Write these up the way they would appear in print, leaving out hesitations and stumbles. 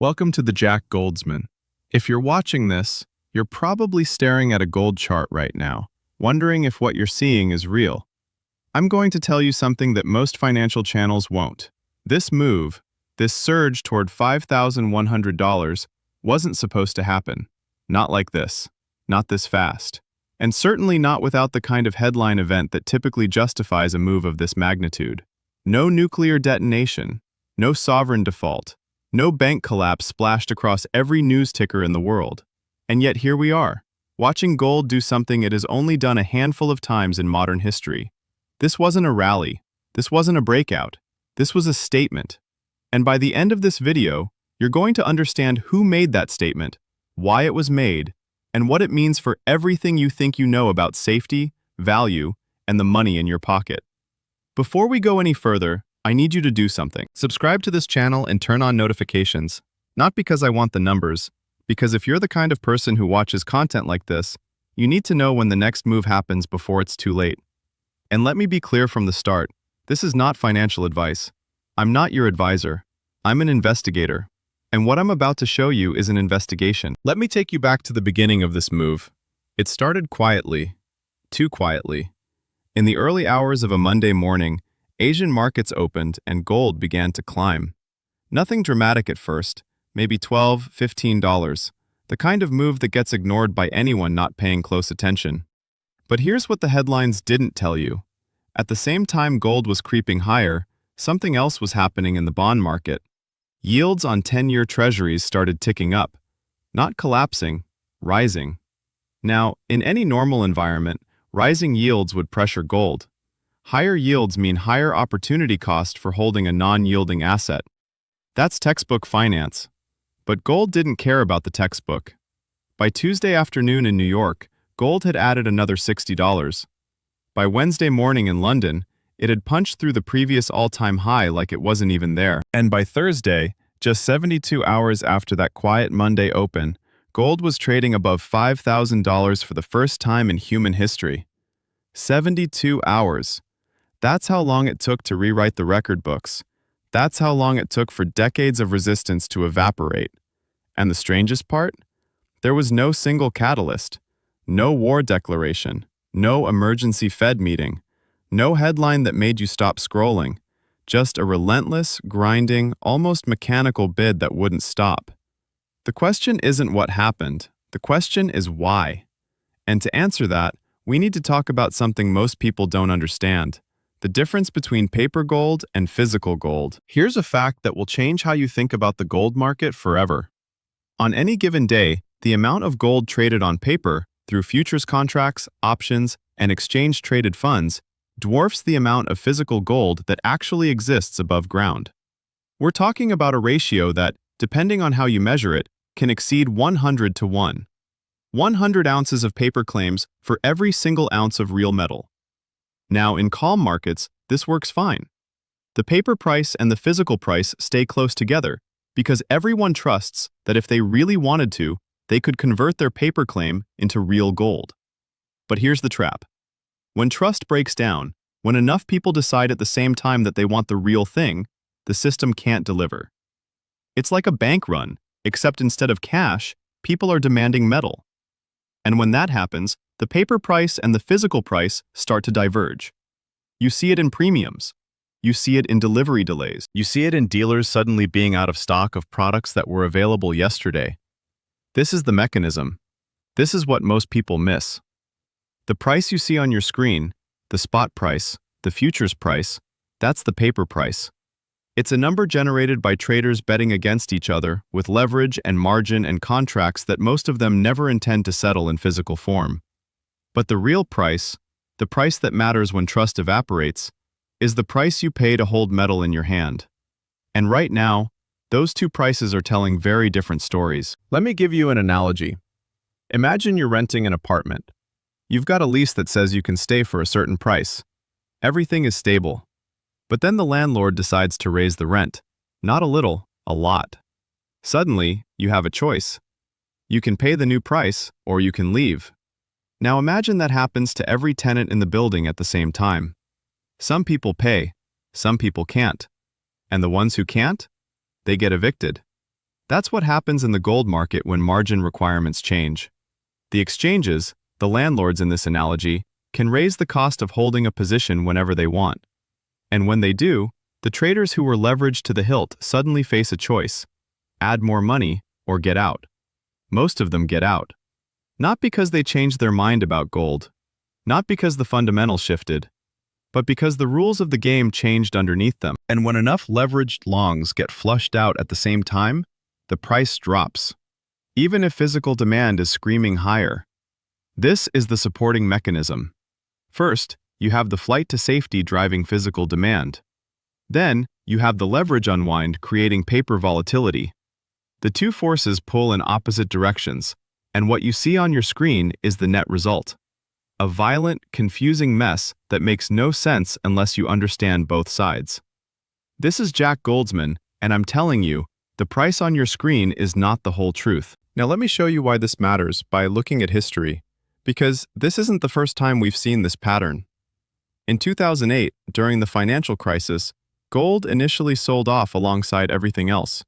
Welcome to the Jack Goldsman. If you're watching this, you're probably staring at a gold chart right now, wondering if what you're seeing is real. I'm going to tell you something that most financial channels won't. This move, this surge toward $5,100, wasn't supposed to happen. Not like this. Not this fast. And certainly not without the kind of headline event that typically justifies a move of this magnitude. No nuclear detonation. No sovereign default. No bank collapse splashed across every news ticker in the world. And yet here we are, watching gold do something it has only done a handful of times in modern history. This wasn't a rally. This wasn't a breakout. This was a statement. And by the end of this video, you're going to understand who made that statement, why it was made, and what it means for everything you think you know about safety, value, and the money in your pocket. Before we go any further, I need you to do something. Subscribe to this channel and turn on notifications. Not because I want the numbers, because if you're the kind of person who watches content like this, you need to know when the next move happens before it's too late. And let me be clear from the start, this is not financial advice. I'm not your advisor. I'm an investigator. And what I'm about to show you is an investigation. Let me take you back to the beginning of this move. It started quietly, too quietly. In the early hours of a Monday morning, Asian markets opened and gold began to climb. Nothing dramatic at first, maybe $12, $15, the kind of move that gets ignored by anyone not paying close attention. But here's what the headlines didn't tell you. At the same time gold was creeping higher, something else was happening in the bond market. Yields on 10-year treasuries started ticking up, not collapsing, rising. Now, in any normal environment, rising yields would pressure gold. Higher yields mean higher opportunity cost for holding a non-yielding asset. That's textbook finance. But gold didn't care about the textbook. By Tuesday afternoon in New York, gold had added another $60. By Wednesday morning in London, it had punched through the previous all-time high like it wasn't even there. And by Thursday, just 72 hours after that quiet Monday open, gold was trading above $5,000 for the first time in human history. 72 hours. That's how long it took to rewrite the record books. That's how long it took for decades of resistance to evaporate. And the strangest part? There was no single catalyst, no war declaration, no emergency Fed meeting, no headline that made you stop scrolling, just a relentless, grinding, almost mechanical bid that wouldn't stop. The question isn't what happened, the question is why. And to answer that, we need to talk about something most people don't understand. The difference between paper gold and physical gold. Here's a fact that will change how you think about the gold market forever. On any given day, the amount of gold traded on paper, through futures contracts, options, and exchange-traded funds, dwarfs the amount of physical gold that actually exists above ground. We're talking about a ratio that, depending on how you measure it, can exceed 100 to 1. 100 ounces of paper claims for every single ounce of real metal. Now, in calm markets, this works fine. The paper price and the physical price stay close together because everyone trusts that if they really wanted to, they could convert their paper claim into real gold. But here's the trap. When trust breaks down, when enough people decide at the same time that they want the real thing, the system can't deliver. It's like a bank run, except instead of cash, people are demanding metal. And when that happens, the paper price and the physical price start to diverge. You see it in premiums. You see it in delivery delays. You see it in dealers suddenly being out of stock of products that were available yesterday. This is the mechanism. This is what most people miss. The price you see on your screen, the spot price, the futures price, that's the paper price. It's a number generated by traders betting against each other with leverage and margin and contracts that most of them never intend to settle in physical form. But the real price, the price that matters when trust evaporates, is the price you pay to hold metal in your hand. And right now, those two prices are telling very different stories. Let me give you an analogy. Imagine you're renting an apartment. You've got a lease that says you can stay for a certain price. Everything is stable. But then the landlord decides to raise the rent. Not a little, a lot. Suddenly, you have a choice. You can pay the new price, or you can leave. Now imagine that happens to every tenant in the building at the same time. Some people pay, some people can't. And the ones who can't? They get evicted. That's what happens in the gold market when margin requirements change. The exchanges, the landlords in this analogy, can raise the cost of holding a position whenever they want. And when they do, the traders who were leveraged to the hilt suddenly face a choice: add more money or get out. Most of them get out. Not because they changed their mind about gold, not because the fundamentals shifted, but because the rules of the game changed underneath them. And when enough leveraged longs get flushed out at the same time, the price drops, even if physical demand is screaming higher. This is the supporting mechanism. First, you have the flight to safety driving physical demand. Then, you have the leverage unwind creating paper volatility. The two forces pull in opposite directions, and what you see on your screen is the net result. A violent, confusing mess that makes no sense unless you understand both sides. This is Jack Goldsman, and I'm telling you, the price on your screen is not the whole truth. Now let me show you why this matters by looking at history, because this isn't the first time we've seen this pattern. In 2008, during the financial crisis, gold initially sold off alongside everything else.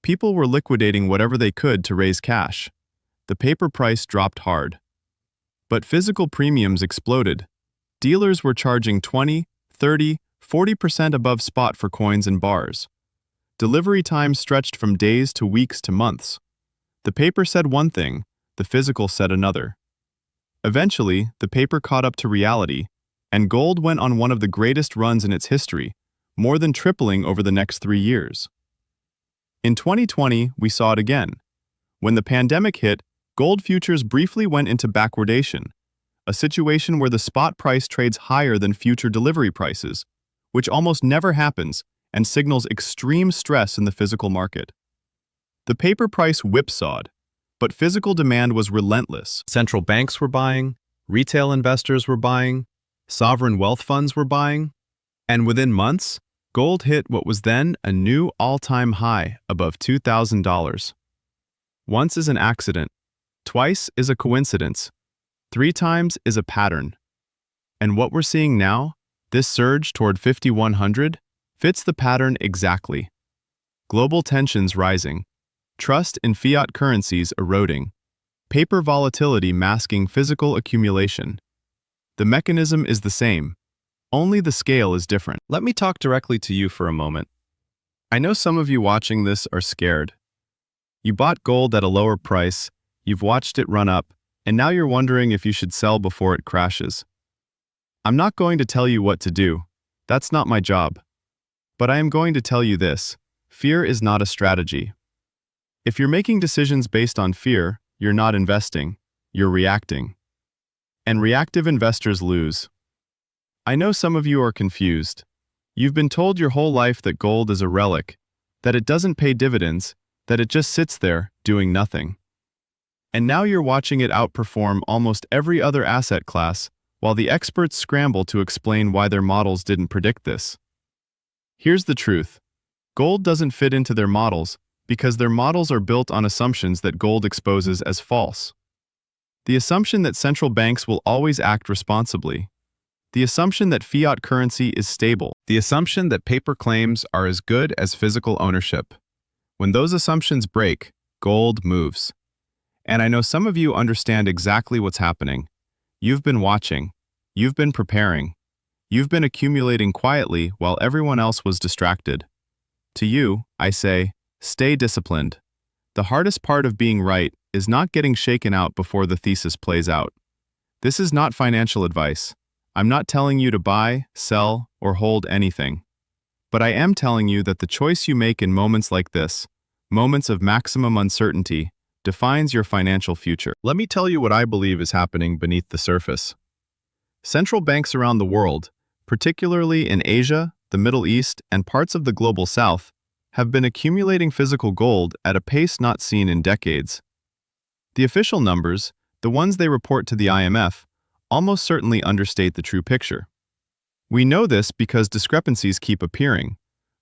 People were liquidating whatever they could to raise cash. The paper price dropped hard. But physical premiums exploded. Dealers were charging 20, 30, 40% above spot for coins and bars. Delivery times stretched from days to weeks to months. The paper said one thing, the physical said another. Eventually, the paper caught up to reality, and gold went on one of the greatest runs in its history, more than tripling over the next 3 years. In 2020, we saw it again. When the pandemic hit, gold futures briefly went into backwardation, a situation where the spot price trades higher than future delivery prices, which almost never happens and signals extreme stress in the physical market. The paper price whipsawed, but physical demand was relentless. Central banks were buying, retail investors were buying, sovereign wealth funds were buying, and within months, gold hit what was then a new all-time high above $2,000. Once is an accident, twice is a coincidence, 3 times is a pattern. And what we're seeing now, this surge toward 5,100, fits the pattern exactly. Global tensions rising, trust in fiat currencies eroding, paper volatility masking physical accumulation. The mechanism is the same, only the scale is different. Let me talk directly to you for a moment. I know some of you watching this are scared. You bought gold at a lower price, you've watched it run up, and now you're wondering if you should sell before it crashes. I'm not going to tell you what to do. That's not my job. But I am going to tell you this: fear is not a strategy. If you're making decisions based on fear, you're not investing, you're reacting. And reactive investors lose. I know some of you are confused. You've been told your whole life that gold is a relic, that it doesn't pay dividends, that it just sits there, doing nothing. And now you're watching it outperform almost every other asset class, while the experts scramble to explain why their models didn't predict this. Here's the truth. Gold doesn't fit into their models because their models are built on assumptions that gold exposes as false. The assumption that central banks will always act responsibly. The assumption that fiat currency is stable. The assumption that paper claims are as good as physical ownership. When those assumptions break, gold moves. And I know some of you understand exactly what's happening. You've been watching. You've been preparing. You've been accumulating quietly while everyone else was distracted. To you, I say, stay disciplined. The hardest part of being right is not getting shaken out before the thesis plays out. This is not financial advice. I'm not telling you to buy, sell, or hold anything. But I am telling you that the choice you make in moments like this, moments of maximum uncertainty, defines your financial future. Let me tell you what I believe is happening beneath the surface. Central banks around the world, particularly in Asia, the Middle East, and parts of the global South, have been accumulating physical gold at a pace not seen in decades. The official numbers, the ones they report to the IMF, almost certainly understate the true picture. We know this because discrepancies keep appearing.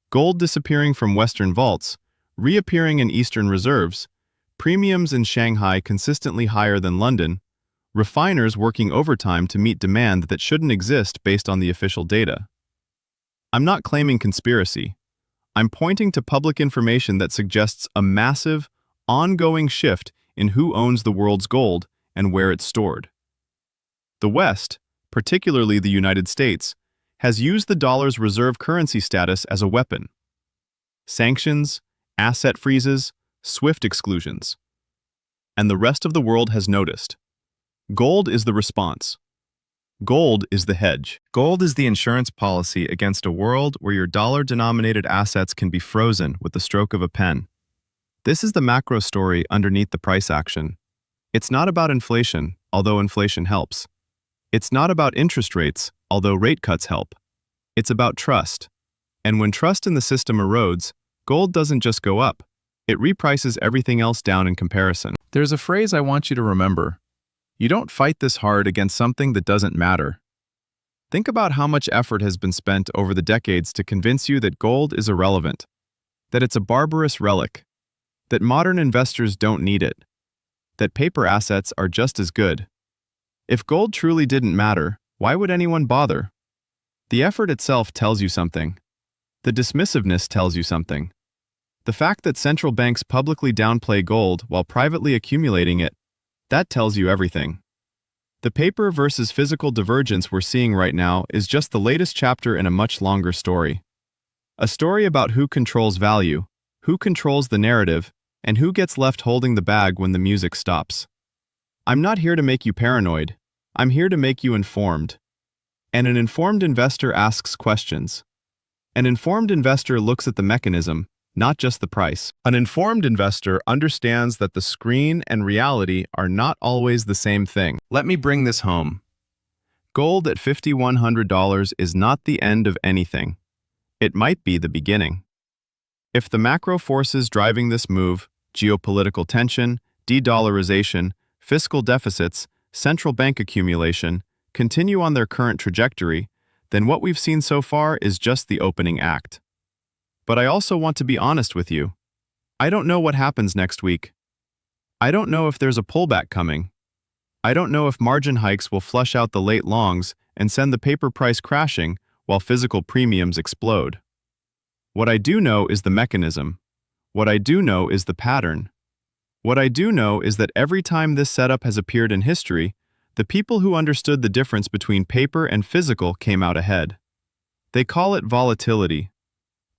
Gold disappearing from Western vaults, reappearing in Eastern reserves, premiums in Shanghai consistently higher than London, refiners working overtime to meet demand that shouldn't exist based on the official data. I'm not claiming conspiracy. I'm pointing to public information that suggests a massive, ongoing shift in who owns the world's gold and where it's stored. The West, particularly the United States, has used the dollar's reserve currency status as a weapon. Sanctions, asset freezes, SWIFT exclusions. And the rest of the world has noticed. Gold is the response. Gold is the hedge. Gold is the insurance policy against a world where your dollar-denominated assets can be frozen with the stroke of a pen. This is the macro story underneath the price action. It's not about inflation, although inflation helps. It's not about interest rates, although rate cuts help. It's about trust. And when trust in the system erodes, gold doesn't just go up. It reprices everything else down in comparison. There's a phrase I want you to remember. You don't fight this hard against something that doesn't matter. Think about how much effort has been spent over the decades to convince you that gold is irrelevant, that it's a barbarous relic, that modern investors don't need it, that paper assets are just as good. If gold truly didn't matter, why would anyone bother? The effort itself tells you something. The dismissiveness tells you something. The fact that central banks publicly downplay gold while privately accumulating it, that tells you everything. The paper versus physical divergence we're seeing right now is just the latest chapter in a much longer story. A story about who controls value, who controls the narrative, and who gets left holding the bag when the music stops. I'm not here to make you paranoid. I'm here to make you informed. And an informed investor asks questions. An informed investor looks at the mechanism, not just the price. An informed investor understands that the screen and reality are not always the same thing. Let me bring this home. Gold at $5,100 is not the end of anything. It might be the beginning. If the macro forces driving this move, geopolitical tension, de-dollarization, fiscal deficits, central bank accumulation, continue on their current trajectory, then what we've seen so far is just the opening act. But I also want to be honest with you. I don't know what happens next week. I don't know if there's a pullback coming. I don't know if margin hikes will flush out the late longs and send the paper price crashing while physical premiums explode. What I do know is the mechanism. What I do know is the pattern. What I do know is that every time this setup has appeared in history, the people who understood the difference between paper and physical came out ahead. They call it volatility.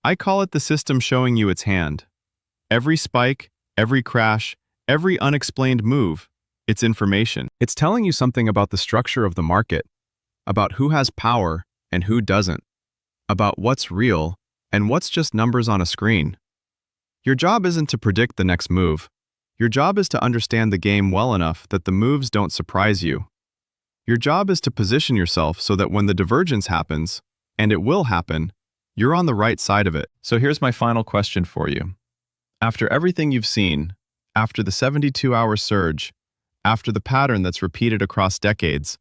I call it the system showing you its hand. Every spike, every crash, every unexplained move, it's information. It's telling you something about the structure of the market, about who has power and who doesn't, about what's real and what's just numbers on a screen. Your job isn't to predict the next move. Your job is to understand the game well enough that the moves don't surprise you. Your job is to position yourself so that when the divergence happens, and it will happen, you're on the right side of it. So here's my final question for you. After everything you've seen, after the 72-hour surge, after the pattern that's repeated across decades,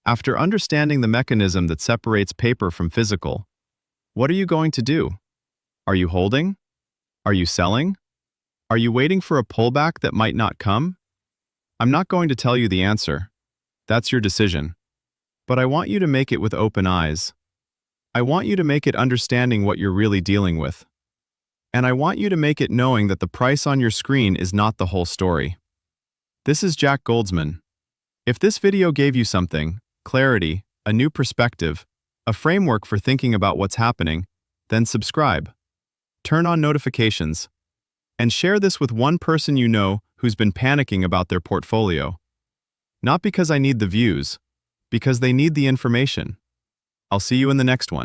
after understanding the mechanism that separates paper from physical, what are you going to do? Are you holding? Are you selling? Are you waiting for a pullback that might not come? I'm not going to tell you the answer. That's your decision. But I want you to make it with open eyes. I want you to make it understanding what you're really dealing with. And I want you to make it knowing that the price on your screen is not the whole story. This is Jack Goldsman. If this video gave you something, clarity, a new perspective, a framework for thinking about what's happening, then subscribe. Turn on notifications. And share this with one person you know who's been panicking about their portfolio. Not because I need the views, because they need the information. I'll see you in the next one.